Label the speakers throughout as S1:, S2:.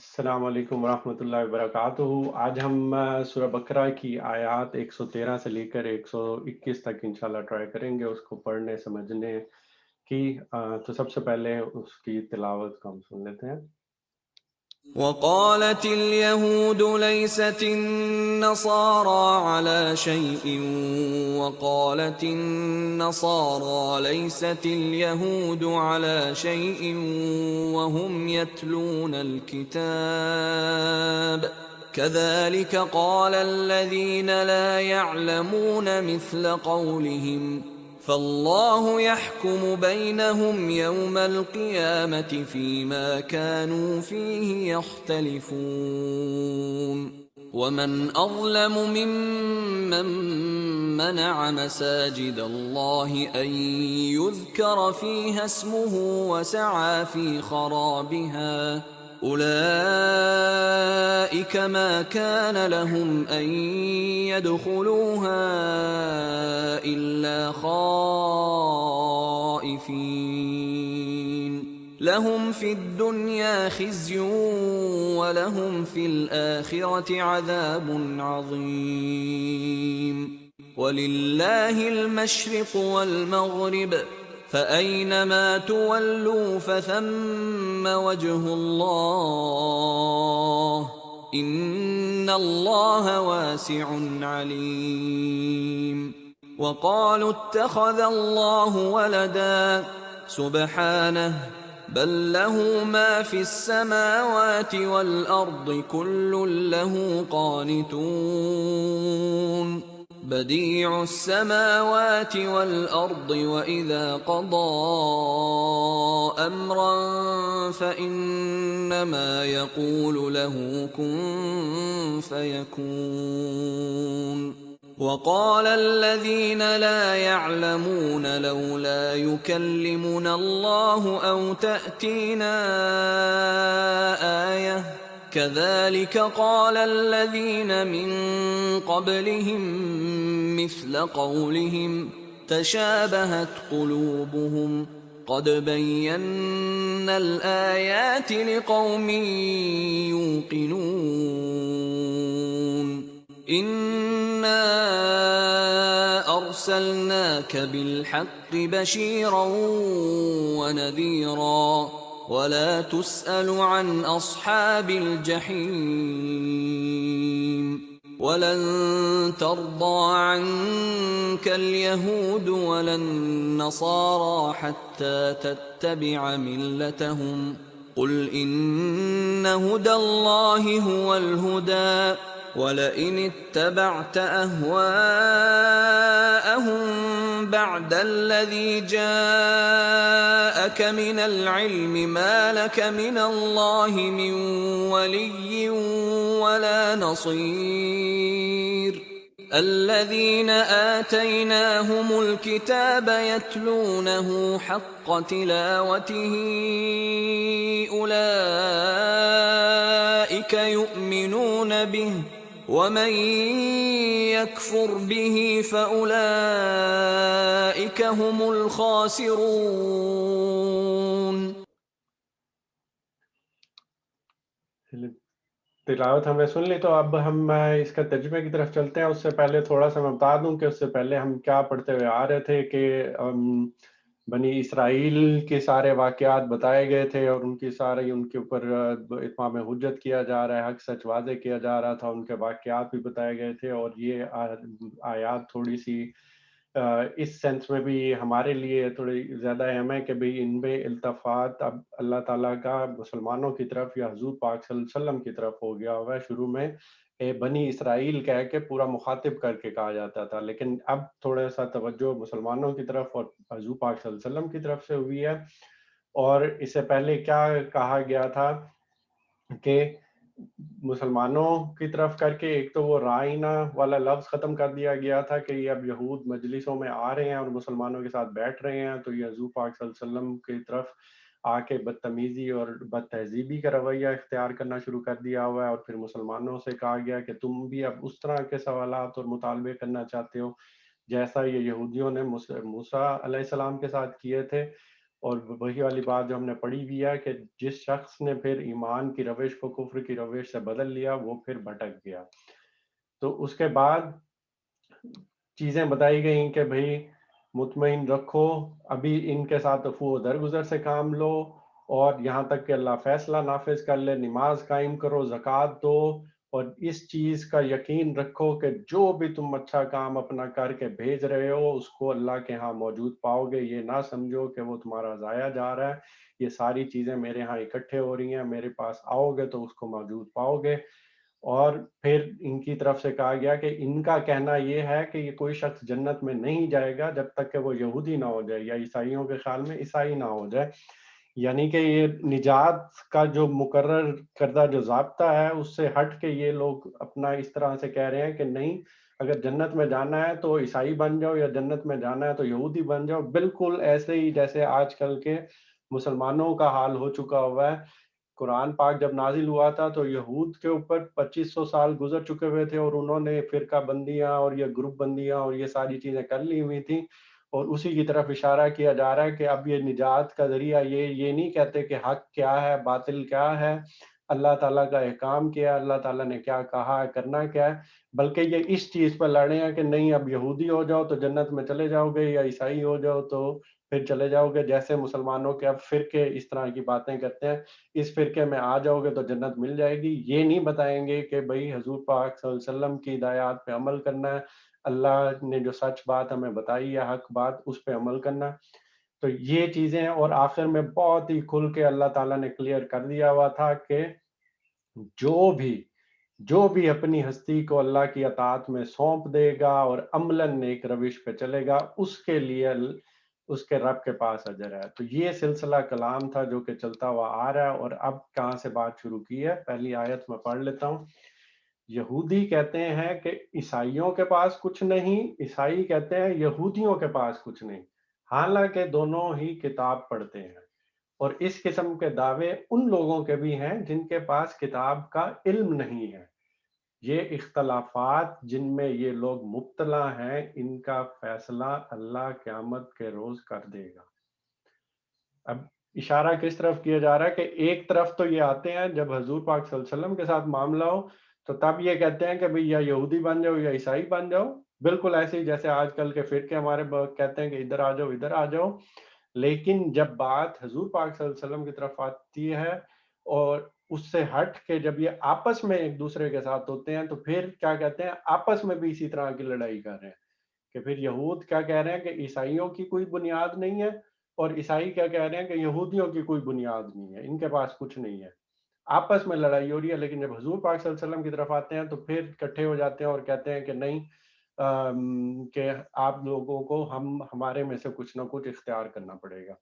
S1: السلام علیکم ورحمۃ اللہ وبرکاتہ۔ آج ہم سورہ بقرہ کی آیات 113 سے لے کر 121 تک انشاءاللہ ٹرائی کریں گے اس کو پڑھنے سمجھنے کی۔ تو سب سے پہلے اس کی تلاوت کو ہم سن لیتے ہیں۔
S2: وقالت اليهود ليست النصارى على شيء وقالت النصارى ليست اليهود على شيء وهم يتلون الكتاب كذلك قال الذين لا يعلمون مثل قولهم فالله يحكم بينهم يوم القيامة فيما كانوا فيه يختلفون ومن أظلم ممن منع مساجد الله أن يذكر فيها اسمه وسعى في خرابها أولئك ما كان لهم أن يدخلوها إلا خائفين لهم في الدنيا خزي ولهم في الآخرة عذاب عظيم ولله المشرق والمغرب فأينما تولوا فثم وجه الله إن الله واسع عليم وقالوا اتخذ الله ولدا سبحانه بل له ما في السماوات والأرض كل له قانتون بديع السماوات والأرض وإذا قضى أمرا فإنما يقول له كن فيكون وقال الذين لا يعلمون لولا يكلمنا الله أو تأتينا آية كذلك قال الذين من قبلهم مثل قولهم تشابهت قلوبهم قد بينا الآيات لقوم يوقنون إنا أرسلناك بالحق بشيرا ونذيرا ولا تسأل عن أصحاب الجحيم ولن ترضى عنك اليهود ولا النصارى حتى تتبع ملتهم قل إن هدى الله هو الهدى ولئن اتبعت أهواءهم بعد الذي جاءك من العلم ما لك من الله من ولي ولا نصير الذين آتيناهم الكتاب يتلونه حق تلاوته أولئك يؤمنون به ومن يكفر به فأولئك هم الخاسرون۔
S1: تلاوت ہم نے سن لی، تو اب ہم اس کا ترجمے کی طرف چلتے ہیں۔ اس سے پہلے تھوڑا سا میں بتا دوں کہ اس سے پہلے ہم کیا پڑھتے ہوئے آ رہے تھے کہ بنی اسرائیل کے سارے واقعات بتائے گئے تھے اور ان کے اوپر اتمام حجت کیا جا رہا ہے، حق سچ واضح کیا جا رہا تھا، ان کے واقعات بھی بتائے گئے تھے۔ اور یہ آیات تھوڑی سی اس سینس میں بھی ہمارے لیے تھوڑی زیادہ اہم ہے کہ بھئی ان میں التفات اب اللہ تعالیٰ کا مسلمانوں کی طرف یا حضور پاک صلی اللہ علیہ وسلم کی طرف ہو گیا ہوا ہے۔ شروع میں اے بنی اسرائیل کہہ کے پورا مخاطب کر کے کہا جاتا تھا، لیکن اب تھوڑا سا توجہ مسلمانوں کی طرف اور حضور پاک صلی اللہ علیہ وسلم کی طرف سے ہوئی ہے۔ اور اس سے پہلے کیا کہا گیا تھا کہ مسلمانوں کی طرف کر کے ایک تو وہ رائنا والا لفظ ختم کر دیا گیا تھا کہ یہ اب یہود مجلسوں میں آ رہے ہیں اور مسلمانوں کے ساتھ بیٹھ رہے ہیں، تو یہ حضور پاک صلی اللہ علیہ وسلم کی طرف آ کے بدتمیزی اور بد تہذیبی کا رویہ اختیار کرنا شروع کر دیا ہوا ہے۔ اور پھر مسلمانوں سے کہا گیا کہ تم بھی اب اس طرح کے سوالات اور مطالبے کرنا چاہتے ہو جیسا یہ یہودیوں نے موسیٰ علیہ السلام کے ساتھ کیے تھے۔ اور وہی والی بات جو ہم نے پڑھی بھی ہے کہ جس شخص نے پھر ایمان کی روش کو کفر کی روش سے بدل لیا وہ پھر بھٹک گیا۔ تو اس کے بعد چیزیں بتائی گئیں کہ بھئی مطمئن رکھو، ابھی ان کے ساتھ عفو و درگزر سے کام لو، اور یہاں تک کہ اللہ فیصلہ نافذ کر لے، نماز قائم کرو، زکوٰۃ دو، اور اس چیز کا یقین رکھو کہ جو بھی تم اچھا کام اپنا کر کے بھیج رہے ہو اس کو اللہ کے ہاں موجود پاؤ گے، یہ نہ سمجھو کہ وہ تمہارا ضائع جا رہا ہے، یہ ساری چیزیں میرے ہاں اکٹھے ہو رہی ہیں، میرے پاس آؤ گے تو اس کو موجود پاؤ گے۔ اور پھر ان کی طرف سے کہا گیا کہ ان کا کہنا یہ ہے کہ یہ کوئی شخص جنت میں نہیں جائے گا جب تک کہ وہ یہودی نہ ہو جائے، یا عیسائیوں کے خیال میں عیسائی نہ ہو جائے، یعنی کہ یہ نجات کا جو مقرر کردہ جو ضابطہ ہے اس سے ہٹ کے یہ لوگ اپنا اس طرح سے کہہ رہے ہیں کہ نہیں، اگر جنت میں جانا ہے تو عیسائی بن جاؤ، یا جنت میں جانا ہے تو یہودی بن جاؤ، بالکل ایسے ہی جیسے آج کل کے مسلمانوں کا حال ہو چکا ہوا ہے۔ قرآن پاک جب نازل ہوا تھا تو یہود کے اوپر 2500 سال گزر چکے ہوئے تھے، اور انہوں نے فرقہ بندیاں اور یہ گروپ بندیاں اور یہ ساری چیزیں کر لی ہوئی تھیں، اور اسی کی طرف اشارہ کیا جا رہا ہے کہ اب یہ نجات کا ذریعہ یہ نہیں کہتے کہ حق کیا ہے باطل کیا ہے، اللہ تعالیٰ کا احکام کیا ہے، اللہ تعالیٰ نے کیا کہا ہے، کرنا کیا ہے، بلکہ یہ اس چیز پر لڑے ہیں کہ نہیں اب یہودی ہو جاؤ تو جنت میں چلے جاؤ گے، یا عیسائی ہو جاؤ تو پھر چلے جاؤ گے، جیسے مسلمانوں کے اب فرقے اس طرح کی باتیں کرتے ہیں، اس فرقے میں آ جاؤ گے تو جنت مل جائے گی۔ یہ نہیں بتائیں گے کہ بھئی حضور پاک صلی اللہ علیہ وسلم کی ہدایات پہ عمل کرنا ہے، اللہ نے جو سچ بات ہمیں بتائی ہے، حق بات، اس پہ عمل کرنا۔ تو یہ چیزیں، اور آخر میں بہت ہی کھل کے اللہ تعالیٰ نے کلیئر کر دیا ہوا تھا کہ جو بھی جو بھی اپنی ہستی کو اللہ کی اطاعت میں سونپ دے گا اور عملاً نیک روش پہ چلے گا، اس کے لیے اس کے رب کے پاس اجر ہے۔ تو یہ سلسلہ کلام تھا جو کہ چلتا ہوا آ رہا ہے، اور اب کہاں سے بات شروع کی ہے، پہلی آیت میں پڑھ لیتا ہوں۔ یہودی کہتے ہیں کہ عیسائیوں کے پاس کچھ نہیں، عیسائی کہتے ہیں یہودیوں کے پاس کچھ نہیں، حالانکہ دونوں ہی کتاب پڑھتے ہیں، اور اس قسم کے دعوے ان لوگوں کے بھی ہیں جن کے پاس کتاب کا علم نہیں ہے۔ یہ اختلافات جن میں یہ لوگ مبتلا ہیں، ان کا فیصلہ اللہ قیامت کے روز کر دے گا۔ اب اشارہ کس طرف کیا جا رہا ہے کہ ایک طرف تو یہ آتے ہیں جب حضور پاک صلی اللہ علیہ وسلم کے ساتھ معاملہ ہو تو تب یہ کہتے ہیں کہ بھئی یا یہودی بن جاؤ یا عیسائی بن جاؤ، بالکل ایسے ہی جیسے آج کل کے فرقے ہمارے کہتے ہیں کہ ادھر آ جاؤ ادھر آ جاؤ۔ لیکن جب بات حضور پاک صلی اللہ علیہ وسلم کی طرف آتی ہے اور اس سے ہٹ کے جب یہ آپس میں ایک دوسرے کے ساتھ ہوتے ہیں تو پھر کیا کہتے ہیں، آپس میں بھی اسی طرح کی لڑائی کر رہے ہیں کہ پھر یہود کیا کہہ رہے ہیں کہ عیسائیوں کی کوئی بنیاد نہیں ہے، اور عیسائی کیا کہہ رہے ہیں کہ یہودیوں کی کوئی بنیاد نہیں ہے، ان کے پاس کچھ نہیں ہے، آپس میں لڑائی ہو رہی ہے۔ لیکن جب حضور پاک صلی اللہ علیہ وسلم کی طرف آتے ہیں تو پھر اکٹھے ہو جاتے ہیں اور کہتے ہیں کہ نہیں، کہ آپ لوگوں کو ہمارے میں سے کچھ نہ کچھ اختیار کرنا پڑے گا۔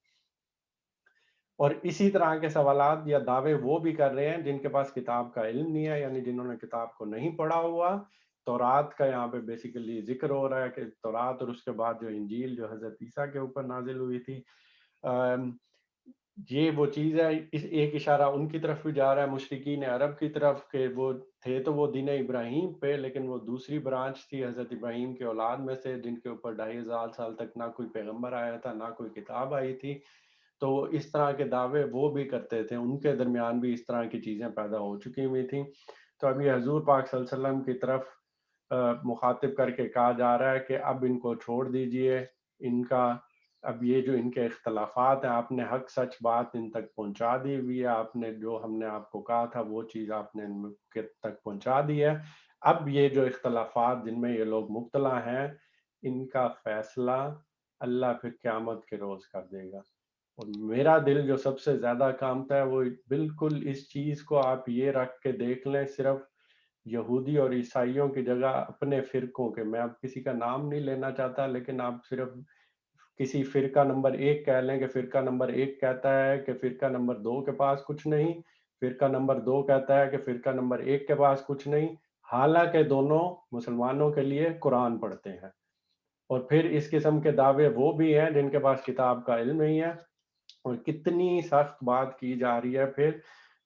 S1: اور اسی طرح کے سوالات یا دعوے وہ بھی کر رہے ہیں جن کے پاس کتاب کا علم نہیں ہے، یعنی جنہوں نے کتاب کو نہیں پڑھا ہوا۔ تورات کا یہاں پہ بیسیکلی ذکر ہو رہا ہے کہ تورات اور اس کے بعد جو انجیل جو حضرت عیسیٰ کے اوپر نازل ہوئی تھی، یہ وہ چیز ہے، اس ایک اشارہ ان کی طرف بھی جا رہا ہے، مشرکین عرب کی طرف، کہ وہ تھے تو وہ دین ابراہیم پہ، لیکن وہ دوسری برانچ تھی حضرت ابراہیم کے اولاد میں سے، جن کے اوپر 2500 سال تک نہ کوئی پیغمبر آیا تھا نہ کوئی کتاب آئی تھی۔ تو اس طرح کے دعوے وہ بھی کرتے تھے، ان کے درمیان بھی اس طرح کی چیزیں پیدا ہو چکی ہوئی تھیں۔ تو اب یہ حضور پاک صلی اللہ علیہ وسلم کی طرف مخاطب کر کے کہا جا رہا ہے کہ اب ان کو چھوڑ دیجئے، ان کا اب یہ جو ان کے اختلافات ہیں، آپ نے حق سچ بات ان تک پہنچا دی ہوئی ہے، آپ نے جو ہم نے آپ کو کہا تھا وہ چیز آپ نے ان تک پہنچا دی ہے، اب یہ جو اختلافات جن میں یہ لوگ مبتلا ہیں، ان کا فیصلہ اللہ پھر قیامت کے روز کر دے گا۔ اور میرا دل جو سب سے زیادہ کامتا ہے وہ بالکل اس چیز کو آپ یہ رکھ کے دیکھ لیں، صرف یہودی اور عیسائیوں کی جگہ اپنے فرقوں کے، میں اب کسی کا نام نہیں لینا چاہتا، لیکن آپ صرف کسی فرقہ نمبر 1 کہہ لیں کہ فرقہ نمبر 1 کہتا ہے کہ فرقہ نمبر 2 کے پاس کچھ نہیں، فرقہ نمبر 2 کہتا ہے کہ فرقہ نمبر 1 کے پاس کچھ نہیں، حالانکہ دونوں مسلمانوں کے لیے قرآن پڑھتے ہیں۔ اور پھر اس قسم کے دعوے وہ بھی ہیں جن کے پاس کتاب کا علم نہیں ہے، اور کتنی سخت بات کی جا رہی ہے پھر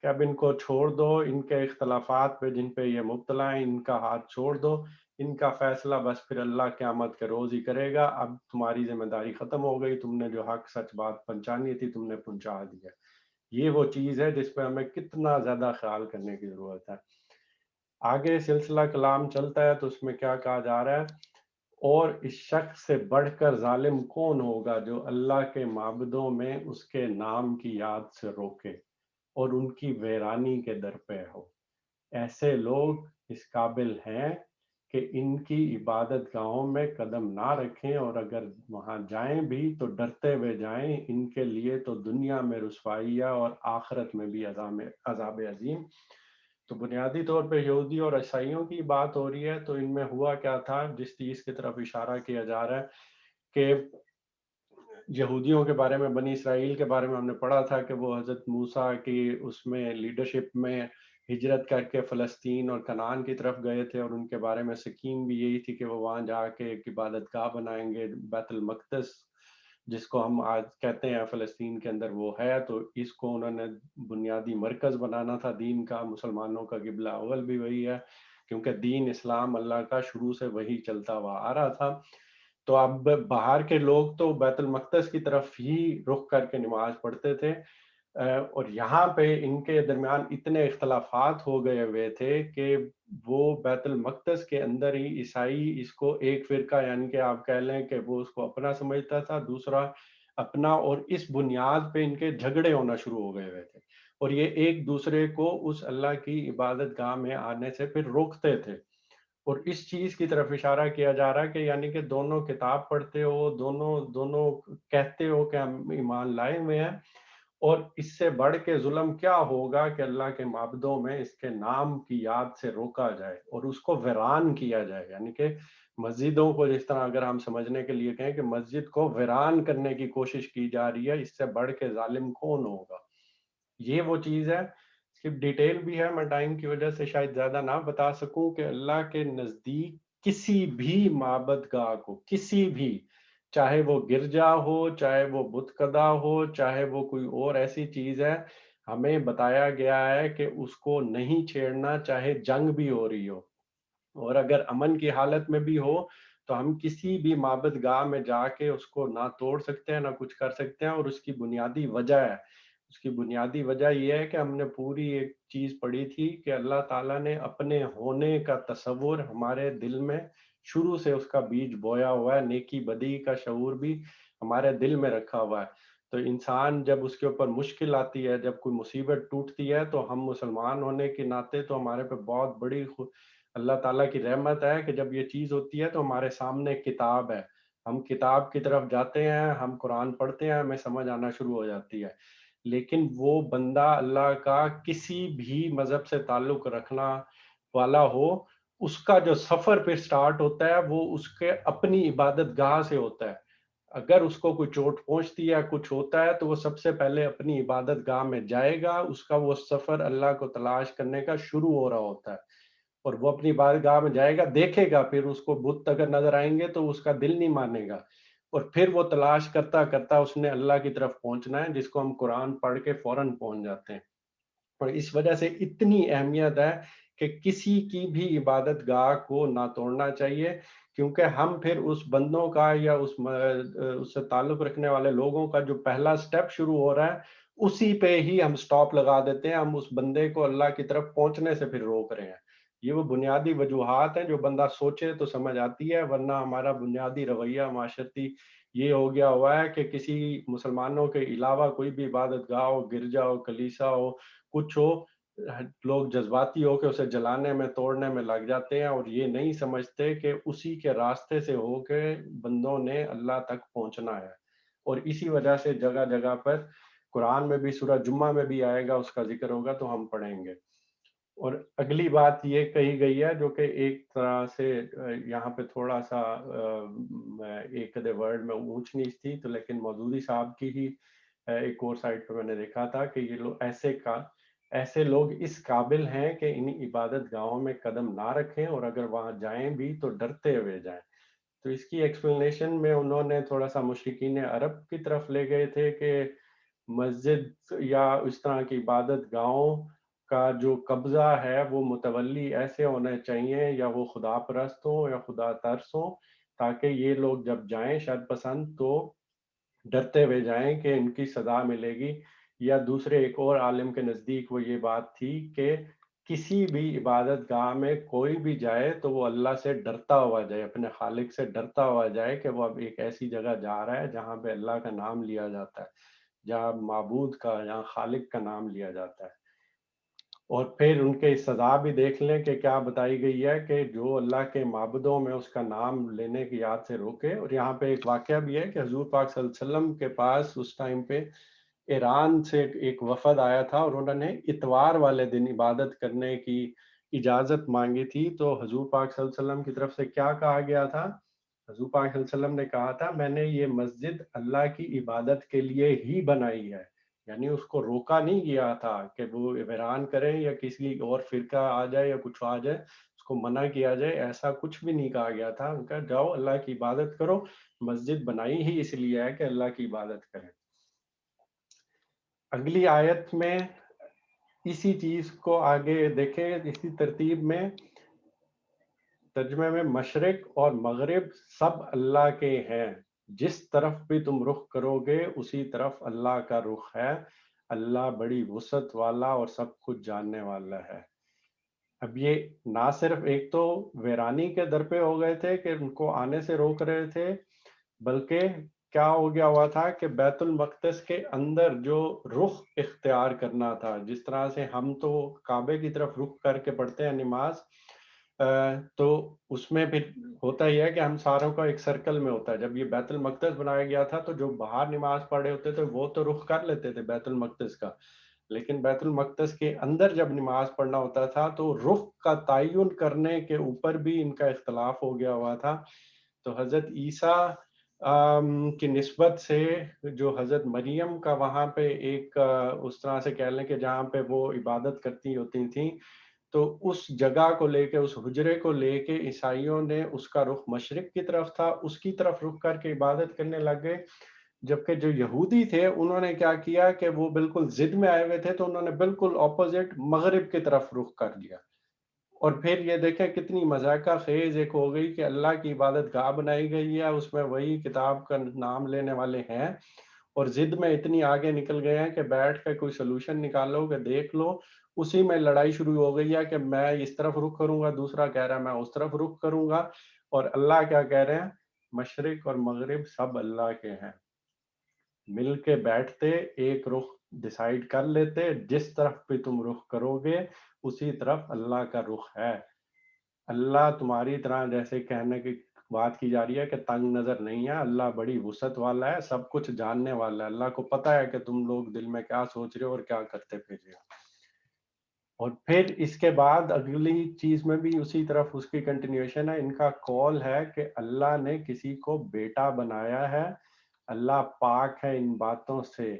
S1: کہ اب ان کو چھوڑ دو، ان کے اختلافات پہ جن پہ یہ مبتلا ہیں ان کا ہاتھ چھوڑ دو، ان کا فیصلہ بس پھر اللہ قیامت کے روز ہی کرے گا، اب تمہاری ذمہ داری ختم ہو گئی، تم نے جو حق سچ بات پہنچانی تھی تم نے پہنچا دیا۔ یہ وہ چیز ہے جس پہ ہمیں کتنا زیادہ خیال کرنے کی ضرورت ہے۔ آگے سلسلہ کلام چلتا ہے تو اس میں کیا کہا جا رہا ہے، اور اس شخص سے بڑھ کر ظالم کون ہوگا جو اللہ کے معبدوں میں اس کے نام کی یاد سے روکے اور ان کی ویرانی کے در پہ ہو۔ ایسے لوگ اس قابل ہیں کہ ان کی عبادت گاہوں میں قدم نہ رکھیں، اور اگر وہاں جائیں بھی تو ڈرتے ہوئے جائیں، ان کے لیے تو دنیا میں رسوائیاں اور آخرت میں بھی عذاب عظیم۔ تو بنیادی طور پہ یہودی اور عیسائیوں کی بات ہو رہی ہے، تو ان میں ہوا کیا تھا، جس چیز کی طرف اشارہ کیا جا رہا ہے کہ یہودیوں کے بارے میں، بنی اسرائیل کے بارے میں ہم نے پڑھا تھا کہ وہ حضرت موسیٰ کی اس میں لیڈرشپ میں ہجرت کر کے فلسطین اور کنعان کی طرف گئے تھے، اور ان کے بارے میں سکیم بھی یہی تھی کہ وہ وہاں جا کے ایک عبادت گاہ بنائیں گے، بیت المقدس جس کو ہم آج کہتے ہیں فلسطین کے اندر وہ ہے، تو اس کو انہوں نے بنیادی مرکز بنانا تھا دین کا۔ مسلمانوں کا قبلہ اول بھی وہی ہے، کیونکہ دین اسلام اللہ کا شروع سے وہی چلتا ہوا آ رہا تھا۔ تو اب باہر کے لوگ تو بیت المقدس کی طرف ہی رخ کر کے نماز پڑھتے تھے، اور یہاں پہ ان کے درمیان اتنے اختلافات ہو گئے ہوئے تھے کہ وہ بیت المقدس کے اندر ہی عیسائی اس کو ایک فرقہ، یعنی کہ آپ کہہ لیں کہ وہ اس کو اپنا سمجھتا تھا، دوسرا اپنا، اور اس بنیاد پہ ان کے جھگڑے ہونا شروع ہو گئے ہوئے تھے، اور یہ ایک دوسرے کو اس اللہ کی عبادت گاہ میں آنے سے پھر روکتے تھے۔ اور اس چیز کی طرف اشارہ کیا جا رہا ہے کہ یعنی کہ دونوں کتاب پڑھتے ہو، دونوں دونوں کہتے ہو کہ ہم ایمان لائے ہوئے ہیں، اور اس سے بڑھ کے ظلم کیا ہوگا کہ اللہ کے معبدوں میں اس کے نام کی یاد سے روکا جائے اور اس کو ویران کیا جائے۔ یعنی کہ مسجدوں کو جس طرح اگر ہم سمجھنے کے لیے کہیں کہ مسجد کو ویران کرنے کی کوشش کی جا رہی ہے، اس سے بڑھ کے ظالم کون ہوگا؟ یہ وہ چیز ہے۔ اس کی ڈیٹیل بھی ہے، میں ٹائم کی وجہ سے شاید زیادہ نہ بتا سکوں، کہ اللہ کے نزدیک کسی بھی معبد گاہ کو، کسی بھی، چاہے وہ گرجا ہو، چاہے وہ بت کدا ہو، چاہے وہ کوئی اور ایسی چیز ہے، ہمیں بتایا گیا ہے کہ اس کو نہیں چھیڑنا، چاہے جنگ بھی ہو رہی ہو، اور اگر امن کی حالت میں بھی ہو تو ہم کسی بھی معبد گاہ میں جا کے اس کو نہ توڑ سکتے ہیں نہ کچھ کر سکتے ہیں۔ اور اس کی بنیادی وجہ ہے، اس کی بنیادی وجہ یہ ہے کہ ہم نے پوری ایک چیز پڑھی تھی کہ اللہ تعالیٰ نے اپنے ہونے کا تصور ہمارے دل میں شروع سے اس کا بیج بویا ہوا ہے، نیکی بدی کا شعور بھی ہمارے دل میں رکھا ہوا ہے۔ تو انسان جب اس کے اوپر مشکل آتی ہے، جب کوئی مصیبت ٹوٹتی ہے، تو ہم مسلمان ہونے کے ناطے تو ہمارے پہ بہت بڑی اللہ تعالیٰ کی رحمت ہے کہ جب یہ چیز ہوتی ہے تو ہمارے سامنے کتاب ہے، ہم کتاب کی طرف جاتے ہیں، ہم قرآن پڑھتے ہیں، ہمیں سمجھ آنا شروع ہو جاتی ہے۔ لیکن وہ بندہ اللہ کا کسی بھی مذہب سے تعلق رکھنا والا ہو، اس کا جو سفر پہ سٹارٹ ہوتا ہے وہ اس کے اپنی عبادت گاہ سے ہوتا ہے۔ اگر اس کو کوئی چوٹ پہنچتی ہے، کچھ ہوتا ہے، تو وہ سب سے پہلے اپنی عبادت گاہ میں جائے گا، اس کا وہ سفر اللہ کو تلاش کرنے کا شروع ہو رہا ہوتا ہے، اور وہ اپنی بارگاہ میں جائے گا، دیکھے گا، پھر اس کو بت اگر نظر آئیں گے تو اس کا دل نہیں مانے گا، اور پھر وہ تلاش کرتا کرتا اس نے اللہ کی طرف پہنچنا ہے، جس کو ہم قرآن پڑھ کے فوراً پہنچ جاتے ہیں۔ اور اس وجہ سے اتنی اہمیت ہے کہ کسی کی بھی عبادت گاہ کو نہ توڑنا چاہیے، کیونکہ ہم پھر اس بندوں کا یا اس سے تعلق رکھنے والے لوگوں کا جو پہلا سٹیپ شروع ہو رہا ہے، اسی پہ ہی ہم سٹاپ لگا دیتے ہیں، ہم اس بندے کو اللہ کی طرف پہنچنے سے پھر روک رہے ہیں۔ یہ وہ بنیادی وجوہات ہیں، جو بندہ سوچے تو سمجھ آتی ہے، ورنہ ہمارا بنیادی رویہ معاشرتی یہ ہو گیا ہوا ہے کہ کسی مسلمانوں کے علاوہ کوئی بھی عبادت گاہ ہو، گرجا ہو، کلیسا ہو، کچھ ہو، لوگ جذباتی ہو کے اسے جلانے میں، توڑنے میں لگ جاتے ہیں، اور یہ نہیں سمجھتے کہ اسی کے راستے سے ہو کے بندوں نے اللہ تک پہنچنا ہے۔ اور اسی وجہ سے جگہ جگہ پر قرآن میں بھی، سورہ جمعہ میں بھی آئے گا، اس کا ذکر ہوگا تو ہم پڑھیں گے۔ اور اگلی بات یہ کہی گئی ہے جو کہ ایک طرح سے یہاں پہ تھوڑا سا ایک ادھے ورڈ میں اونچ نیچ تھی، تو لیکن مودودی صاحب کی ہی ایک اور سائٹ پہ میں نے دیکھا تھا کہ یہ لوگ ایسے لوگ اس قابل ہیں کہ ان عبادت گاہوں میں قدم نہ رکھیں، اور اگر وہاں جائیں بھی تو ڈرتے ہوئے جائیں۔ تو اس کی ایکسپلینیشن میں انہوں نے تھوڑا سا مشرکین عرب کی طرف لے گئے تھے کہ مسجد یا اس طرح کی عبادت گاہوں کا جو قبضہ ہے وہ متولی ایسے ہونے چاہیے، یا وہ خدا پرست ہوں یا خدا ترس ہوں، تاکہ یہ لوگ جب جائیں شر پسند تو ڈرتے ہوئے جائیں کہ ان کی سزا ملے گی۔ یا دوسرے ایک اور عالم کے نزدیک وہ یہ بات تھی کہ کسی بھی عبادت گاہ میں کوئی بھی جائے تو وہ اللہ سے ڈرتا ہوا جائے، اپنے خالق سے ڈرتا ہوا جائے کہ وہ اب ایک ایسی جگہ جا رہا ہے جہاں پہ اللہ کا نام لیا جاتا ہے، جہاں معبود کا، جہاں خالق کا نام لیا جاتا ہے۔ اور پھر ان کے سزا بھی دیکھ لیں کہ کیا بتائی گئی ہے کہ جو اللہ کے معبودوں میں اس کا نام لینے کی یاد سے روکے۔ اور یہاں پہ ایک واقعہ بھی ہے کہ حضور پاک صلی اللہ علیہ وسلم کے پاس اس ٹائم پہ ایران سے ایک وفد آیا تھا، اور انہوں نے اتوار والے دن عبادت کرنے کی اجازت مانگی تھی۔ تو حضور پاک صلی اللہ علیہ وسلم کی طرف سے کیا کہا گیا تھا؟ حضور پاک صلی اللہ علیہ وسلم نے کہا تھا، میں نے یہ مسجد اللہ کی عبادت کے لیے ہی بنائی ہے۔ یعنی اس کو روکا نہیں گیا تھا کہ وہ ویران کریں یا کسی اور فرقہ آ جائے یا کچھ آ جائے اس کو منع کیا جائے، ایسا کچھ بھی نہیں کہا گیا تھا۔ ان کا جاؤ اللہ کی عبادت کرو، مسجد بنائی ہی اس لیے ہے کہ اللہ کی عبادت کریں۔ اگلی آیت میں اسی چیز کو آگے دیکھیں، اسی ترتیب میں ترجمے میں مشرق اور مغرب سب اللہ کے ہیں، جس طرف بھی تم رخ کرو گے اسی طرف اللہ کا رخ ہے، اللہ بڑی وسعت والا اور سب کچھ جاننے والا ہے۔ اب یہ نہ صرف ایک تو ویرانی کے در پہ ہو گئے تھے کہ ان کو آنے سے روک رہے تھے، بلکہ کیا ہو گیا ہوا تھا کہ بیت المقدس کے اندر جو رخ اختیار کرنا تھا، جس طرح سے ہم تو کعبے کی طرف رخ کر کے پڑھتے ہیں نماز، تو اس میں پھر ہوتا ہی ہے کہ ہم ساروں کا ایک سرکل میں ہوتا ہے۔ جب یہ بیت المقدس بنایا گیا تھا تو جو باہر نماز پڑھے ہوتے تھے وہ تو رخ کر لیتے تھے بیت المقدس کا، لیکن بیت المقدس کے اندر جب نماز پڑھنا ہوتا تھا تو رخ کا تعین کرنے کے اوپر بھی ان کا اختلاف ہو گیا ہوا تھا۔ تو حضرت عیسیٰ کی نسبت سے جو حضرت مریم کا وہاں پہ ایک اس طرح سے کہہ لیں کہ جہاں پہ وہ عبادت کرتی ہوتی تھیں، تو اس جگہ کو لے کے، اس حجرے کو لے کے عیسائیوں نے اس کا رخ مشرق کی طرف تھا، اس کی طرف رخ کر کے عبادت کرنے لگ گئے۔ جبکہ جو یہودی تھے انہوں نے کیا کیا کہ وہ بالکل ضد میں آئے ہوئے تھے، تو انہوں نے بالکل اپوزٹ مغرب کی طرف رخ کر دیا۔ اور پھر یہ دیکھیں کتنی مذاقہ خیز ایک ہو گئی کہ اللہ کی عبادت گاہ بنائی گئی ہے، اس میں وہی کتاب کا نام لینے والے ہیں، اور ضد میں اتنی آگے نکل گئے ہیں کہ بیٹھ کے کوئی سلوشن نکالو کہ دیکھ لو، اسی میں لڑائی شروع ہو گئی ہے کہ میں اس طرف رخ کروں گا، دوسرا کہہ رہا ہے میں اس طرف رخ کروں گا۔ اور اللہ کیا کہہ رہے ہیں؟ مشرق اور مغرب سب اللہ کے ہیں۔ مل کے بیٹھتے، ایک رخ ڈیسائیڈ کر لیتے، جس طرف بھی تم رخ کرو گے اسی طرف اللہ کا رخ ہے۔ اللہ تمہاری طرح جیسے کہنے کی بات کی جا رہی ہے کہ تنگ نظر نہیں ہے، اللہ بڑی وسعت والا ہے، سب کچھ جاننے والا ہے، اللہ کو پتہ ہے کہ تم لوگ دل میں کیا سوچ رہے ہو اور کیا کرتے پھر رہے ہو۔ اور پھر اس کے بعد اگلی چیز میں بھی اسی طرف اس کی کنٹینیوشن ہے۔ ان کا قول ہے کہ اللہ نے کسی کو بیٹا بنایا ہے، اللہ پاک ہے ان باتوں سے۔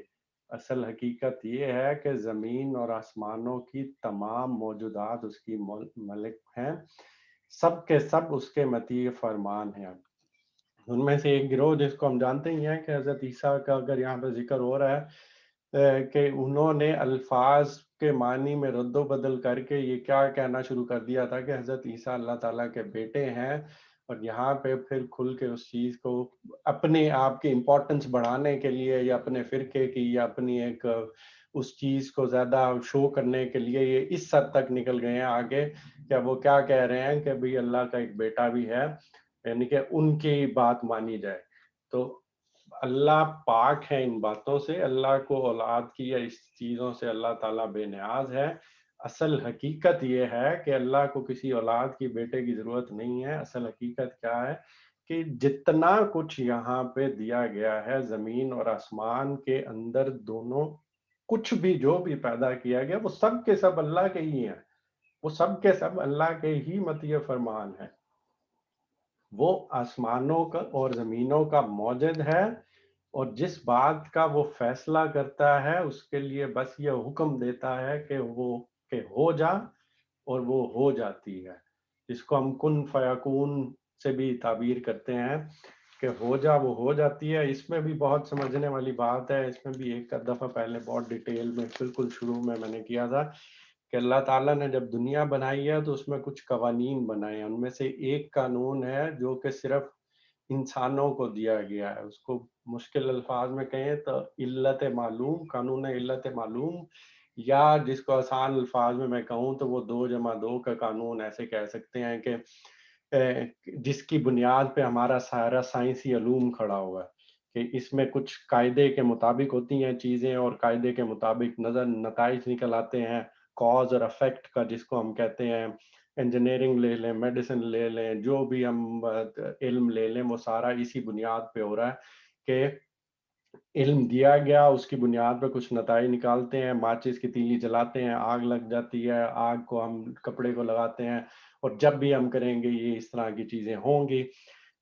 S1: اصل حقیقت یہ ہے کہ زمین اور آسمانوں کی تمام موجودات اس کی ملک ہیں، سب کے سب اس کے مطیع فرمان ہیں۔ ان میں سے ایک گروہ جس کو ہم جانتے ہی ہیں کہ حضرت عیسیٰ کا اگر یہاں پہ ذکر ہو رہا ہے کہ انہوں نے الفاظ کے معنی میں رد و بدل کر کے یہ کیا کہنا شروع کر دیا تھا کہ حضرت عیسیٰ اللہ تعالیٰ کے بیٹے ہیں، اور یہاں پہ پھر کھل کے اس چیز کو اپنے آپ کی امپورٹنس بڑھانے کے لیے یا اپنے فرقے کی یا اپنی ایک اس چیز کو زیادہ شو کرنے کے لیے یہ اس حد تک نکل گئے ہیں آگے کہ وہ کیا کہہ رہے ہیں کہ بھی اللہ کا ایک بیٹا بھی ہے، یعنی کہ ان کی بات مانی جائے۔ تو اللہ پاک ہے ان باتوں سے، اللہ کو اولاد کی یا اس چیزوں سے اللہ تعالیٰ بے نیاز ہے۔ اصل حقیقت یہ ہے کہ اللہ کو کسی اولاد کی، بیٹے کی ضرورت نہیں ہے۔ اصل حقیقت کیا ہے کہ جتنا کچھ یہاں پہ دیا گیا ہے زمین اور آسمان کے اندر، دونوں کچھ بھی جو بھی پیدا کیا گیا وہ سب کے سب اللہ کے ہی ہیں، وہ سب کے سب اللہ کے ہی مطیع فرمان ہیں۔ وہ آسمانوں کا اور زمینوں کا موجد ہے، اور جس بات کا وہ فیصلہ کرتا ہے اس کے لیے بس یہ حکم دیتا ہے کہ ہو جا، اور وہ ہو جاتی ہے، جس کو ہم کن فیکون سے بھی تعبیر کرتے ہیں کہ ہو جا، وہ ہو جاتی ہے۔ اس میں بھی بہت سمجھنے والی بات ہے، اس میں بھی ایک دفعہ پہلے بہت ڈیٹیل میں بالکل شروع میں نے کیا تھا کہ اللہ تعالیٰ نے جب دنیا بنائی ہے تو اس میں کچھ قوانین بنائے ہیں، ان میں سے ایک قانون ہے جو کہ صرف انسانوں کو دیا گیا ہے. اس کو مشکل الفاظ میں کہیں تو علت معلوم، قانون علت معلوم، یا جس کو آسان الفاظ میں کہوں تو وہ 2+2 کا قانون ایسے کہہ سکتے ہیں کہ جس کی بنیاد پہ ہمارا سارا سائنسی علوم کھڑا ہوا ہے، کہ اس میں کچھ قاعدے کے مطابق ہوتی ہیں چیزیں اور قاعدے کے مطابق نتائج نکل آتے ہیں، کاز اور افیکٹ کا، جس کو ہم کہتے ہیں انجینئرنگ لے لیں، میڈیسن لے لیں، جو بھی ہم علم لے لیں، وہ سارا اسی بنیاد پہ ہو رہا ہے کہ علم دیا گیا، اس کی بنیاد پہ کچھ نتائج نکالتے ہیں. ماچس کی تیلی جلاتے ہیں، آگ لگ جاتی ہے، آگ کو ہم کپڑے کو لگاتے ہیں، اور جب بھی ہم کریں گے یہ اس طرح کی چیزیں ہوں گی.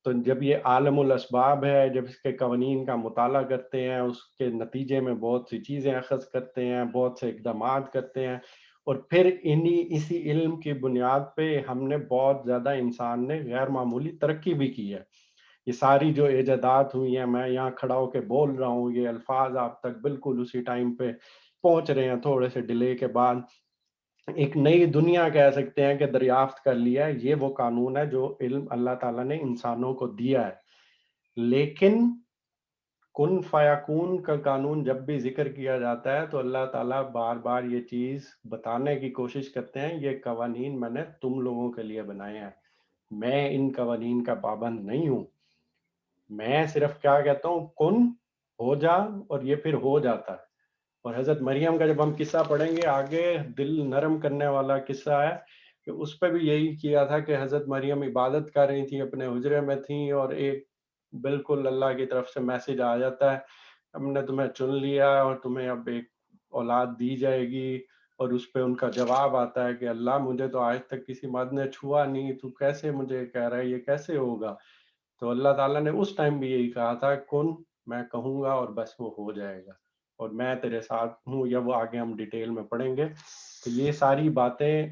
S1: تو جب یہ عالم الاسباب ہے، جب اس کے قوانین کا مطالعہ کرتے ہیں، اس کے نتیجے میں بہت سی چیزیں اخذ کرتے ہیں، بہت سے اقدامات کرتے ہیں، اور پھر اسی علم کی بنیاد پہ ہم نے بہت زیادہ، انسان نے غیر معمولی ترقی بھی کی ہے. یہ ساری جو ایجادات ہوئی ہیں، میں یہاں کھڑا ہو کے بول رہا ہوں، یہ الفاظ آپ تک بالکل اسی ٹائم پہ پہنچ رہے ہیں، تھوڑے سے ڈیلے کے بعد. ایک نئی دنیا کہہ سکتے ہیں کہ دریافت کر لیا ہے. یہ وہ قانون ہے جو علم اللہ تعالیٰ نے انسانوں کو دیا ہے. لیکن کن فیکون کا قانون جب بھی ذکر کیا جاتا ہے تو اللہ تعالیٰ بار بار یہ چیز بتانے کی کوشش کرتے ہیں، یہ قوانین میں نے تم لوگوں کے لیے بنائے ہیں، میں ان قوانین کا پابند نہیں ہوں. میں صرف کیا کہتا ہوں، کن، ہو جا، اور یہ پھر ہو جاتا ہے. اور حضرت مریم کا جب ہم قصہ پڑھیں گے آگے، دل نرم کرنے والا قصہ ہے، کہ اس پہ بھی یہی کیا تھا کہ حضرت مریم عبادت کر رہی تھی، اپنے حجرے میں تھیں، اور ایک بالکل اللہ کی طرف سے میسج آ جاتا ہے، ہم نے تمہیں چن لیا اور تمہیں اب ایک اولاد دی جائے گی. اور اس پہ ان کا جواب آتا ہے کہ اللہ، مجھے تو آج تک کسی مرد نے چھوا نہیں، تو کیسے مجھے کہہ رہا ہے، یہ کیسے ہوگا؟ تو اللہ تعالیٰ نے اس ٹائم بھی یہی کہا تھا، کن، میں کہوں گا اور بس وہ ہو جائے گا، اور میں تیرے ساتھ ہوں. یا وہ آگے ہم ڈیٹیل میں پڑھیں گے. تو یہ ساری باتیں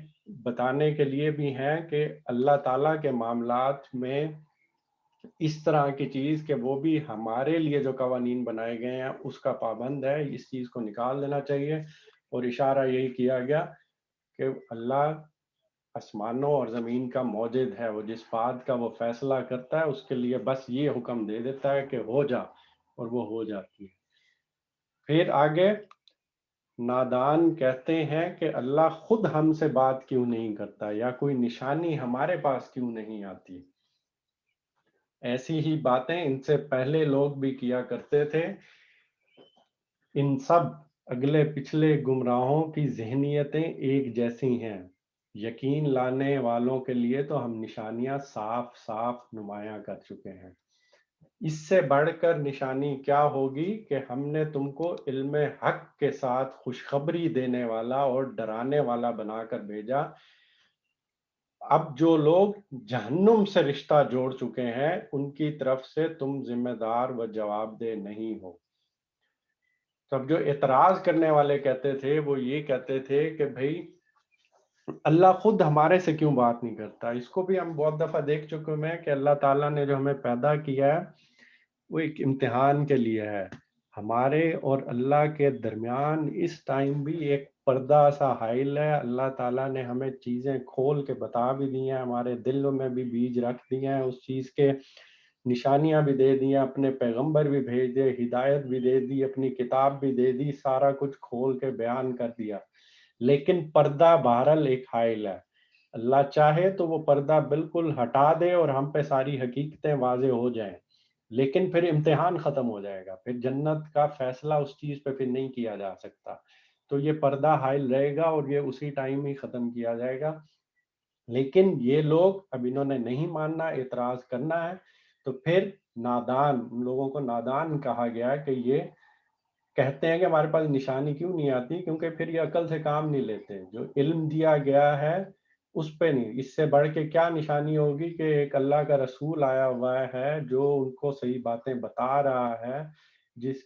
S1: بتانے کے لیے بھی ہیں کہ اللہ تعالیٰ کے معاملات میں اس طرح کی چیز کہ وہ بھی ہمارے لیے جو قوانین بنائے گئے ہیں اس کا پابند ہے، اس چیز کو نکال دینا چاہیے. اور اشارہ یہی کیا گیا کہ اللہ آسمانوں اور زمین کا موجد ہے، وہ جس بات کا وہ فیصلہ کرتا ہے اس کے لیے بس یہ حکم دے دیتا ہے کہ ہو جا، اور وہ ہو جاتی ہے. پھر آگے نادان کہتے ہیں کہ اللہ خود ہم سے بات کیوں نہیں کرتا، یا کوئی نشانی ہمارے پاس کیوں نہیں آتی. ایسی ہی باتیں ان سے پہلے لوگ بھی کیا کرتے تھے. ان سب اگلے پچھلے گمراہوں کی ذہنیتیں ایک جیسی ہیں. یقین لانے والوں کے لیے تو ہم نشانیاں صاف صاف نمایاں کر چکے ہیں. اس سے بڑھ کر نشانی کیا ہوگی کہ ہم نے تم کو علم حق کے ساتھ خوشخبری دینے والا اور ڈرانے والا بنا کر بھیجا. اب جو لوگ جہنم سے رشتہ جوڑ چکے ہیں ان کی طرف سے تم ذمہ دار و جواب دہ نہیں ہو. تب جو اعتراض کرنے والے کہتے تھے وہ یہ کہتے تھے کہ بھئی اللہ خود ہمارے سے کیوں بات نہیں کرتا. اس کو بھی ہم بہت دفعہ دیکھ چکے ہیں کہ اللہ تعالیٰ نے جو ہمیں پیدا کیا ہے وہ ایک امتحان کے لیے ہے. ہمارے اور اللہ کے درمیان اس ٹائم بھی ایک پردہ سا حائل ہے. اللہ تعالیٰ نے ہمیں چیزیں کھول کے بتا بھی دی ہیں، ہمارے دلوں میں بھی بیج رکھ دی ہیں اس چیز کے، نشانیاں بھی دے دی ہیں، اپنے پیغمبر بھی بھیج دے، ہدایت بھی دے دی، اپنی کتاب بھی دے دی، سارا کچھ کھول کے بیان کر دیا. لیکن پردہ بہرحال ایک حائل ہے. اللہ چاہے تو وہ پردہ بالکل ہٹا دے اور ہم پہ ساری حقیقتیں واضح ہو جائیں، لیکن پھر امتحان ختم ہو جائے گا، پھر جنت کا فیصلہ اس چیز پہ پھر نہیں کیا جا سکتا. تو یہ پردہ حائل رہے گا اور یہ اسی ٹائم ہی ختم کیا جائے گا. لیکن یہ لوگ اب انہوں نے نہیں ماننا، اعتراض کرنا ہے. تو پھر نادان، ان لوگوں کو نادان کہا گیا کہ یہ کہتے ہیں کہ ہمارے پاس نشانی کیوں نہیں آتی، کیونکہ پھر یہ عقل سے کام نہیں لیتے. جو علم دیا گیا ہے اس پہ نہیں. اس سے بڑھ کے کیا نشانی ہوگی کہ ایک اللہ کا رسول آیا ہوا ہے جو ان کو صحیح باتیں بتا رہا ہے، جس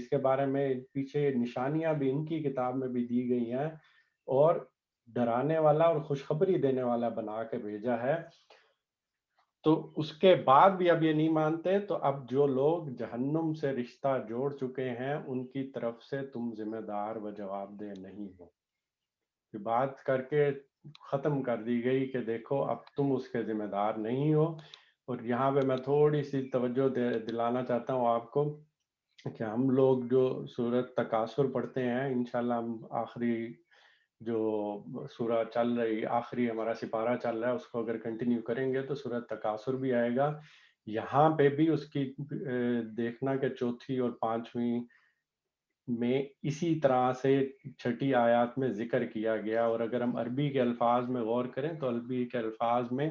S1: کے بارے میں پیچھے نشانیاں بھی ان کی کتاب میں بھی دی گئی ہیں، اور ڈرانے والا اور خوشخبری دینے والا بنا کے بھیجا ہے. تو اس کے بعد بھی اب یہ نہیں مانتے. تو اب جو لوگ جہنم سے رشتہ جوڑ چکے ہیں ان کی طرف سے تم ذمہ دار و جواب دہ نہیں ہو. کہ بات کر کے ختم کر دی گئی کہ دیکھو اب تم اس کے ذمہ دار نہیں ہو. اور یہاں پہ میں تھوڑی سی توجہ دلانا چاہتا ہوں آپ کو کہ ہم لوگ جو سورۃ تکاثر پڑھتے ہیں، انشاءاللہ ہم آخری جو سورہ چل رہی، آخری ہمارا سپارہ چل رہا ہے، اس کو اگر کنٹینیو کریں گے تو سورۃ تکاثر بھی آئے گا. یہاں پہ بھی اس کی دیکھنا کہ چوتھی اور پانچویں میں اسی طرح سے چھٹی آیات میں ذکر کیا گیا. اور اگر ہم عربی کے الفاظ میں غور کریں تو عربی کے الفاظ میں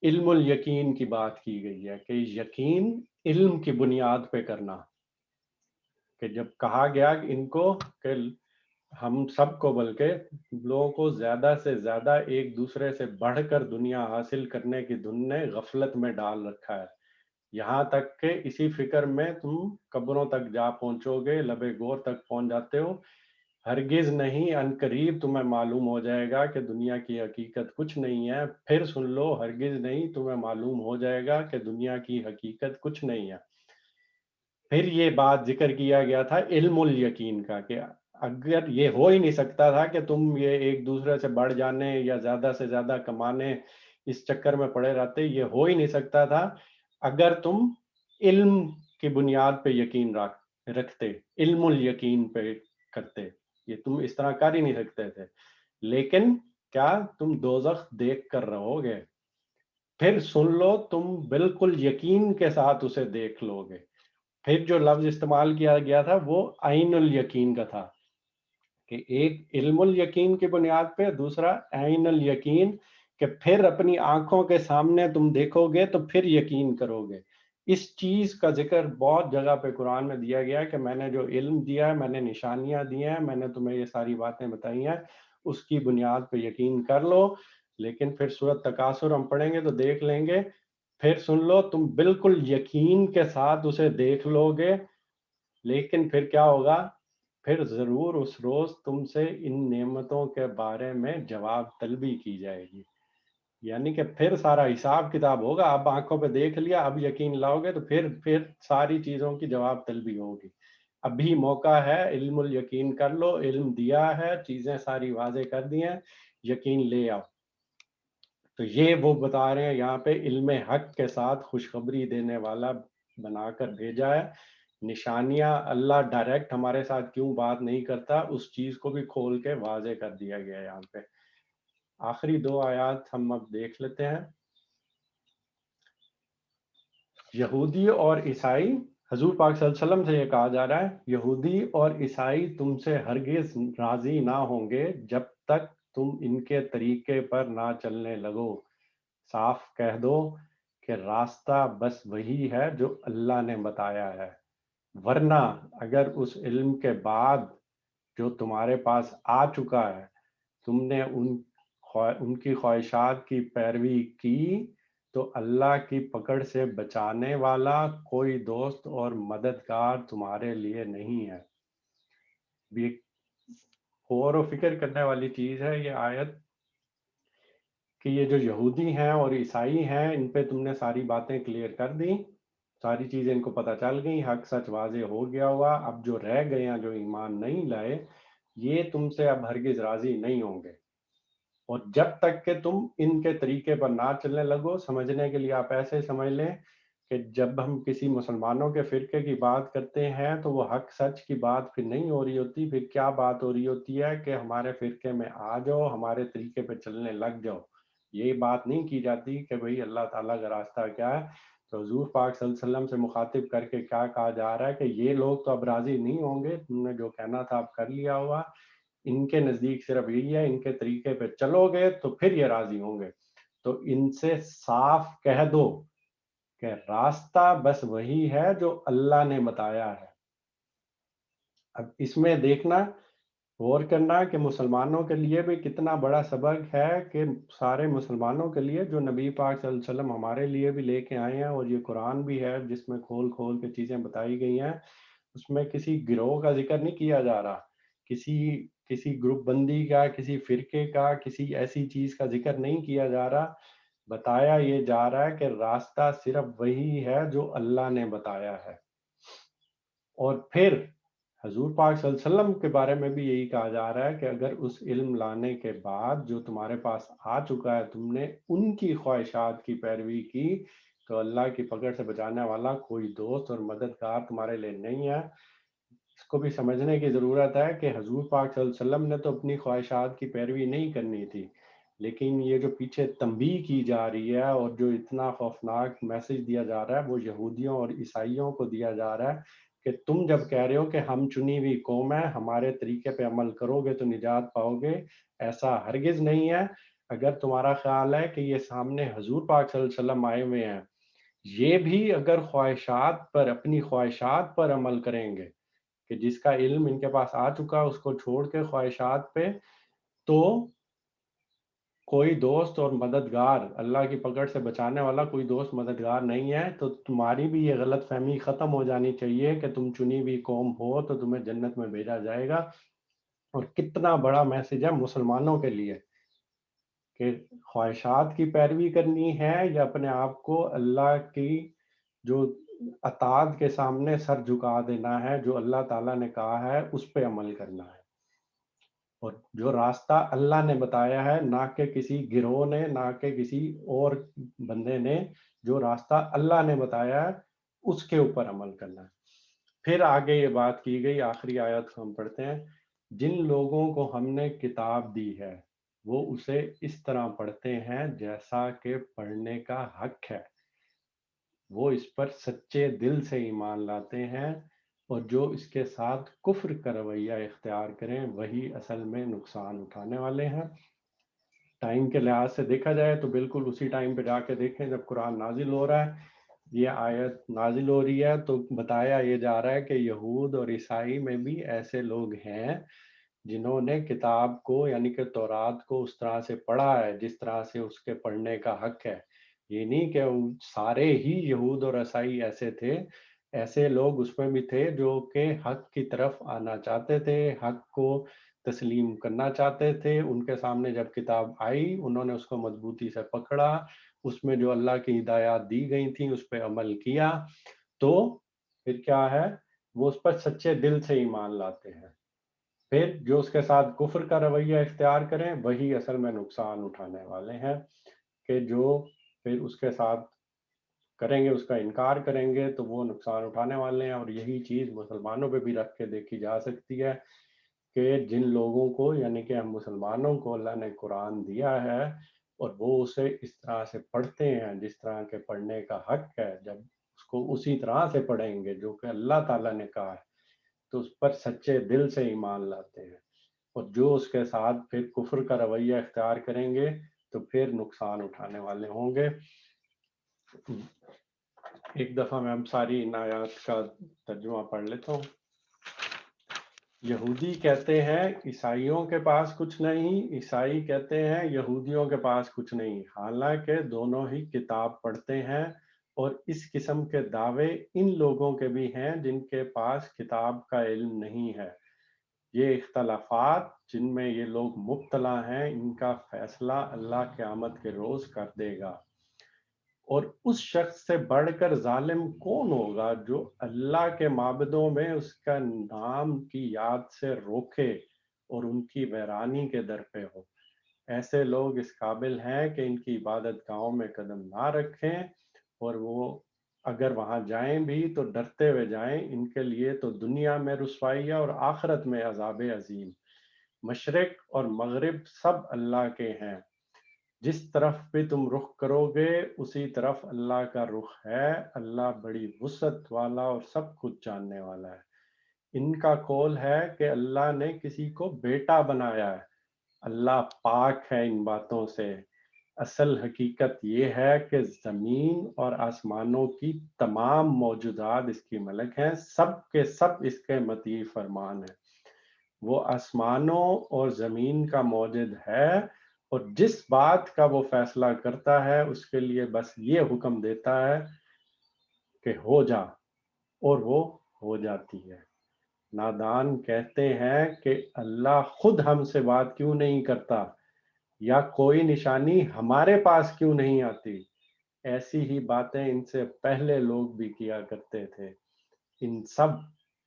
S1: علم الیقین کی بات کی گئی ہے کہ یقین علم کی بنیاد پہ کرنا. کہ جب کہا گیا کہ ان کو کہ ہم سب کو، بلکہ لوگوں کو زیادہ سے زیادہ ایک دوسرے سے بڑھ کر دنیا حاصل کرنے کی دھن نے غفلت میں ڈال رکھا ہے، یہاں تک کہ اسی فکر میں تم قبروں تک جا پہنچو گے، لبے گور تک پہنچ جاتے ہو. ہرگز نہیں، ان قریب تمہیں معلوم ہو جائے گا کہ دنیا کی حقیقت کچھ نہیں ہے. پھر سن لو، ہرگز نہیں تمہیں معلوم ہو جائے گا کہ دنیا کی حقیقت کچھ نہیں ہے. پھر یہ بات ذکر کیا گیا تھا علم الیقین کا کہ اگر یہ ہو ہی نہیں سکتا تھا کہ تم یہ ایک دوسرے سے بڑھ جانے یا زیادہ سے زیادہ کمانے اس چکر میں پڑے رہتے، یہ ہو ہی نہیں سکتا تھا اگر تم علم کی بنیاد پہ یقین رکھتے، علم الیقین پہ کرتے. یہ تم اس طرح کر ہی نہیں سکتے تھے. لیکن کیا تم دوزخ دیکھ کر رہو گے؟ پھر سن لو، تم بالکل یقین کے ساتھ اسے دیکھ لو گے. پھر جو لفظ استعمال کیا گیا تھا وہ عین الیقین کا تھا کہ ایک علم الیقین کی بنیاد پہ، دوسرا عین الیقین کہ پھر اپنی آنکھوں کے سامنے تم دیکھو گے تو پھر یقین کرو گے. اس چیز کا ذکر بہت جگہ پہ قرآن میں دیا گیا کہ میں نے جو علم دیا ہے، میں نے نشانیاں دی ہیں، میں نے تمہیں یہ ساری باتیں بتائی ہیں، اس کی بنیاد پہ یقین کر لو. لیکن پھر سورۃ تکاثر ہم پڑھیں گے تو دیکھ لیں گے، پھر سن لو، تم بالکل یقین کے ساتھ اسے دیکھ لو گے. لیکن پھر کیا ہوگا؟ پھر ضرور اس روز تم سے ان نعمتوں کے بارے میں جواب طلبی کی جائے گی. یعنی کہ پھر سارا حساب کتاب ہوگا. اب آنکھوں پہ دیکھ لیا، اب یقین لاؤ گے تو پھر ساری چیزوں کی جواب طلبی ہوگی. ابھی موقع ہے، علم الیقین کر لو، علم دیا ہے، چیزیں ساری واضح کر دی ہیں، یقین لے آؤ. تو یہ وہ بتا رہے ہیں یہاں پہ علم حق کے ساتھ خوشخبری دینے والا بنا کر بھیجا ہے. نشانیاں اللہ ڈائریکٹ ہمارے ساتھ کیوں بات نہیں کرتا، اس چیز کو بھی کھول کے واضح کر دیا گیا ہے یہاں پہ. آخری دو آیات ہم اب دیکھ لیتے ہیں. یہودی اور عیسائی، حضور پاک صلی اللہ علیہ وسلم سے یہ کہا جا رہا ہے، یہودی اور عیسائی تم سے ہرگز راضی نہ ہوں گے جب تک تم ان کے طریقے پر نہ چلنے لگو. صاف کہہ دو کہ راستہ بس وہی ہے جو اللہ نے بتایا ہے، ورنہ اگر اس علم کے بعد جو تمہارے پاس آ چکا ہے تم نے ان کی خواہشات کی پیروی کی تو اللہ کی پکڑ سے بچانے والا کوئی دوست اور مددگار تمہارے لیے نہیں ہے. بھی ایک غور و فکر کرنے والی چیز ہے یہ آیت کہ یہ جو یہودی ہیں اور عیسائی ہیں، ان پہ تم نے ساری باتیں کلیئر کر دی، ساری چیزیں ان کو پتہ چل گئی، حق سچ واضح ہو گیا ہوا. اب جو رہ گئے ہیں، جو ایمان نہیں لائے، یہ تم سے اب ہرگز راضی نہیں ہوں گے. اور جب تک کہ تم ان کے طریقے پر نہ چلنے لگو، سمجھنے کے لیے آپ ایسے سمجھ لیں کہ جب ہم کسی مسلمانوں کے فرقے کی بات کرتے ہیں تو وہ حق سچ کی بات پھر نہیں ہو رہی ہوتی. پھر کیا بات ہو رہی ہوتی ہے کہ ہمارے فرقے میں آ جاؤ، ہمارے طریقے پہ چلنے لگ جاؤ. یہ بات نہیں کی جاتی کہ بھئی اللہ تعالیٰ کا راستہ کیا ہے. تو حضور پاک صلی اللہ علیہ وسلم سے مخاطب کر کے کیا کہا جا رہا ہے کہ یہ لوگ تو اب راضی نہیں ہوں گے، تم نے جو کہنا تھا اب کر لیا ہوا. ان کے نزدیک صرف یہی ہے، ان کے طریقے پہ چلو گے تو پھر یہ راضی ہوں گے. تو ان سے صاف کہہ دو کہ راستہ بس وہی ہے جو اللہ نے بتایا ہے. اب اس میں دیکھنا، غور کرنا کہ مسلمانوں کے لیے بھی کتنا بڑا سبق ہے کہ سارے مسلمانوں کے لیے جو نبی پاک صلی اللہ علیہ وسلم ہمارے لیے بھی لے کے آئے ہیں، اور یہ قرآن بھی ہے جس میں کھول کھول کے چیزیں بتائی گئی ہیں. اس میں کسی گروہ کا ذکر نہیں کیا جا رہا، کسی گروپ بندی کا، کسی فرقے کا، کسی ایسی چیز کا ذکر نہیں کیا جا رہا. بتایا یہ جا رہا ہے کہ راستہ صرف وہی ہے جو اللہ نے بتایا ہے. اور پھر حضور پاک صلی اللہ علیہ وسلم کے بارے میں بھی یہی کہا جا رہا ہے کہ اگر اس علم لانے کے بعد جو تمہارے پاس آ چکا ہے تم نے ان کی خواہشات کی پیروی کی تو اللہ کی پکڑ سے بچانے والا کوئی دوست اور مددگار تمہارے لیے نہیں ہے۔ اس کو بھی سمجھنے کی ضرورت ہے کہ حضور پاک صلی اللہ علیہ وسلم نے تو اپنی خواہشات کی پیروی نہیں کرنی تھی، لیکن یہ جو پیچھے تنبیہ کی جا رہی ہے اور جو اتنا خوفناک میسج دیا جا رہا ہے وہ یہودیوں اور عیسائیوں کو دیا جا رہا ہے کہ تم جب کہہ رہے ہو کہ ہم چنی ہوئی قوم ہے، ہمارے طریقے پہ عمل کرو گے تو نجات پاؤ گے، ایسا ہرگز نہیں ہے۔ اگر تمہارا خیال ہے کہ یہ سامنے حضور پاک صلی اللہ علیہ وسلم آئے ہوئے ہیں، یہ بھی اگر خواہشات پر اپنی خواہشات پر عمل کریں گے کہ جس کا علم ان کے پاس آ چکا اس کو چھوڑ کے خواہشات پہ، تو کوئی دوست اور مددگار اللہ کی پکڑ سے بچانے والا کوئی دوست مددگار نہیں ہے۔ تو تمہاری بھی یہ غلط فہمی ختم ہو جانی چاہیے کہ تم چنی ہوئی قوم ہو تو تمہیں جنت میں بھیجا جائے گا۔ اور کتنا بڑا میسج ہے مسلمانوں کے لیے کہ خواہشات کی پیروی کرنی ہے یا اپنے آپ کو اللہ کی جو اطاعت کے سامنے سر جھکا دینا ہے، جو اللہ تعالیٰ نے کہا ہے اس پہ عمل کرنا ہے۔ اور جو راستہ اللہ نے بتایا ہے، نہ کہ کسی گروہ نے، نہ کہ کسی اور بندے نے، جو راستہ اللہ نے بتایا ہے اس کے اوپر عمل کرنا ہے۔ پھر آگے یہ بات کی گئی، آخری آیت ہم پڑھتے ہیں، جن لوگوں کو ہم نے کتاب دی ہے وہ اسے اس طرح پڑھتے ہیں جیسا کہ پڑھنے کا حق ہے، وہ اس پر سچے دل سے ایمان لاتے ہیں، اور جو اس کے ساتھ کفر کا رویہ اختیار کریں وہی اصل میں نقصان اٹھانے والے ہیں۔ ٹائم کے لحاظ سے دیکھا جائے تو بالکل اسی ٹائم پہ جا کے دیکھیں جب قرآن نازل ہو رہا ہے، یہ آیت نازل ہو رہی ہے تو بتایا یہ جا رہا ہے کہ یہود اور عیسائی میں بھی ایسے لوگ ہیں جنہوں نے کتاب کو یعنی کہ تورات کو اس طرح سے پڑھا ہے جس طرح سے اس کے پڑھنے کا حق ہے۔ یہ نہیں کہ سارے ہی یہود اور عیسائی ایسے تھے، ایسے لوگ اس میں بھی تھے جو کہ حق کی طرف آنا چاہتے تھے، حق کو تسلیم کرنا چاہتے تھے۔ ان کے سامنے جب کتاب آئی انہوں نے اس کو مضبوطی سے پکڑا، اس میں جو اللہ کی ہدایات دی گئی تھیں اس پہ عمل کیا، تو پھر کیا ہے، وہ اس پر سچے دل سے ایمان لاتے ہیں۔ پھر جو اس کے ساتھ کفر کا رویہ اختیار کریں وہی اصل میں نقصان اٹھانے والے ہیں، کہ جو پھر اس کے ساتھ کریں گے، اس کا انکار کریں گے تو وہ نقصان اٹھانے والے ہیں۔ اور یہی چیز مسلمانوں پہ بھی رکھ کے دیکھی جا سکتی ہے کہ جن لوگوں کو یعنی کہ ہم مسلمانوں کو اللہ نے قرآن دیا ہے اور وہ اسے اس طرح سے پڑھتے ہیں جس طرح کے پڑھنے کا حق ہے، جب اس کو اسی طرح سے پڑھیں گے جو کہ اللہ تعالیٰ نے کہا ہے تو اس پر سچے دل سے ایمان لاتے ہیں، اور جو اس کے ساتھ پھر کفر کا رویہ اختیار کریں گے تو پھر نقصان اٹھانے والے ہوں گے۔ ایک دفعہ میں اب ساری ان آیات کا ترجمہ پڑھ لیتا ہوں۔ یہودی کہتے ہیں عیسائیوں کے پاس کچھ نہیں، عیسائی کہتے ہیں یہودیوں کے پاس کچھ نہیں، حالانکہ دونوں ہی کتاب پڑھتے ہیں، اور اس قسم کے دعوے ان لوگوں کے بھی ہیں جن کے پاس کتاب کا علم نہیں ہے۔ یہ اختلافات جن میں یہ لوگ مبتلا ہیں ان کا فیصلہ اللہ قیامت کے روز کر دے گا۔ اور اس شخص سے بڑھ کر ظالم کون ہوگا جو اللہ کے معبدوں میں اس کا نام کی یاد سے روکے اور ان کی ویرانی کے در پہ ہو۔ ایسے لوگ اس قابل ہیں کہ ان کی عبادت گاہوں میں قدم نہ رکھیں، اور وہ اگر وہاں جائیں بھی تو ڈرتے ہوئے جائیں، ان کے لیے تو دنیا میں رسوائی ہے اور آخرت میں عذاب عظیم۔ مشرق اور مغرب سب اللہ کے ہیں، جس طرف بھی تم رخ کرو گے اسی طرف اللہ کا رخ ہے، اللہ بڑی وسعت والا اور سب کچھ جاننے والا ہے۔ ان کا قول ہے کہ اللہ نے کسی کو بیٹا بنایا ہے، اللہ پاک ہے ان باتوں سے۔ اصل حقیقت یہ ہے کہ زمین اور آسمانوں کی تمام موجودات اس کی ملک ہیں، سب کے سب اس کے مطیع فرمان ہیں۔ وہ آسمانوں اور زمین کا موجد ہے، اور جس بات کا وہ فیصلہ کرتا ہے اس کے لیے بس یہ حکم دیتا ہے کہ ہو جا، اور وہ ہو جاتی ہے۔ نادان کہتے ہیں کہ اللہ خود ہم سے بات کیوں نہیں کرتا، یا کوئی نشانی ہمارے پاس کیوں نہیں آتی۔ ایسی ہی باتیں ان سے پہلے لوگ بھی کیا کرتے تھے، ان سب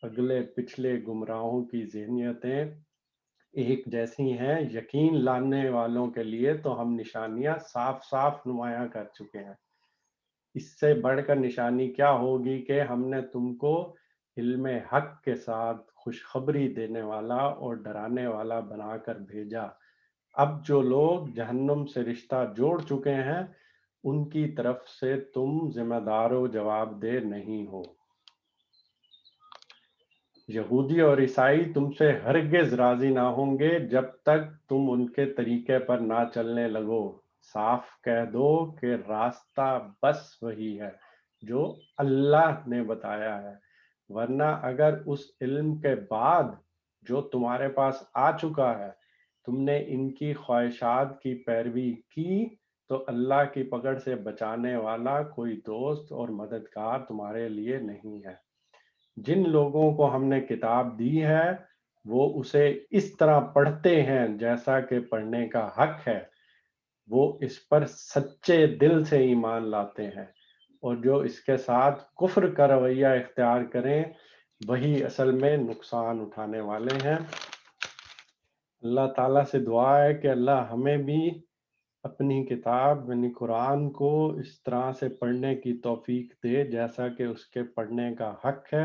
S1: اگلے پچھلے گمراہوں کی ذہنیتیں ایک جیسی ہیں، یقین لانے والوں کے لیے تو ہم نشانیاں صاف صاف نمایاں کر چکے ہیں۔ اس سے بڑھ کر نشانی کیا ہوگی کہ ہم نے تم کو علم حق کے ساتھ خوشخبری دینے والا اور ڈرانے والا بنا کر بھیجا۔ اب جو لوگ جہنم سے رشتہ جوڑ چکے ہیں ان کی طرف سے تم ذمہ دار و جواب دہ نہیں ہو۔ یہودی اور عیسائی تم سے ہرگز راضی نہ ہوں گے جب تک تم ان کے طریقے پر نہ چلنے لگو۔ صاف کہہ دو کہ راستہ بس وہی ہے جو اللہ نے بتایا ہے، ورنہ اگر اس علم کے بعد جو تمہارے پاس آ چکا ہے تم نے ان کی خواہشات کی پیروی کی تو اللہ کی پکڑ سے بچانے والا کوئی دوست اور مددگار تمہارے لیے نہیں ہے۔ جن لوگوں کو ہم نے کتاب دی ہے وہ اسے اس طرح پڑھتے ہیں جیسا کہ پڑھنے کا حق ہے، وہ اس پر سچے دل سے ایمان لاتے ہیں، اور جو اس کے ساتھ کفر کا رویہ اختیار کریں وہی اصل میں نقصان اٹھانے والے ہیں۔ اللہ تعالیٰ سے دعا ہے کہ اللہ ہمیں بھی اپنی کتاب یعنی قرآن کو اس طرح سے پڑھنے کی توفیق دے جیسا کہ اس کے پڑھنے کا حق ہے،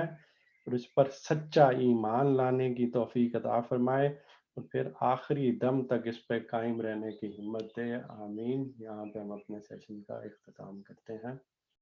S1: اور اس پر سچا ایمان لانے کی توفیق عطا فرمائے، اور پھر آخری دم تک اس پہ قائم رہنے کی ہمت دے۔ آمین۔ یہاں پہ ہم اپنے سیشن کا اختتام کرتے ہیں۔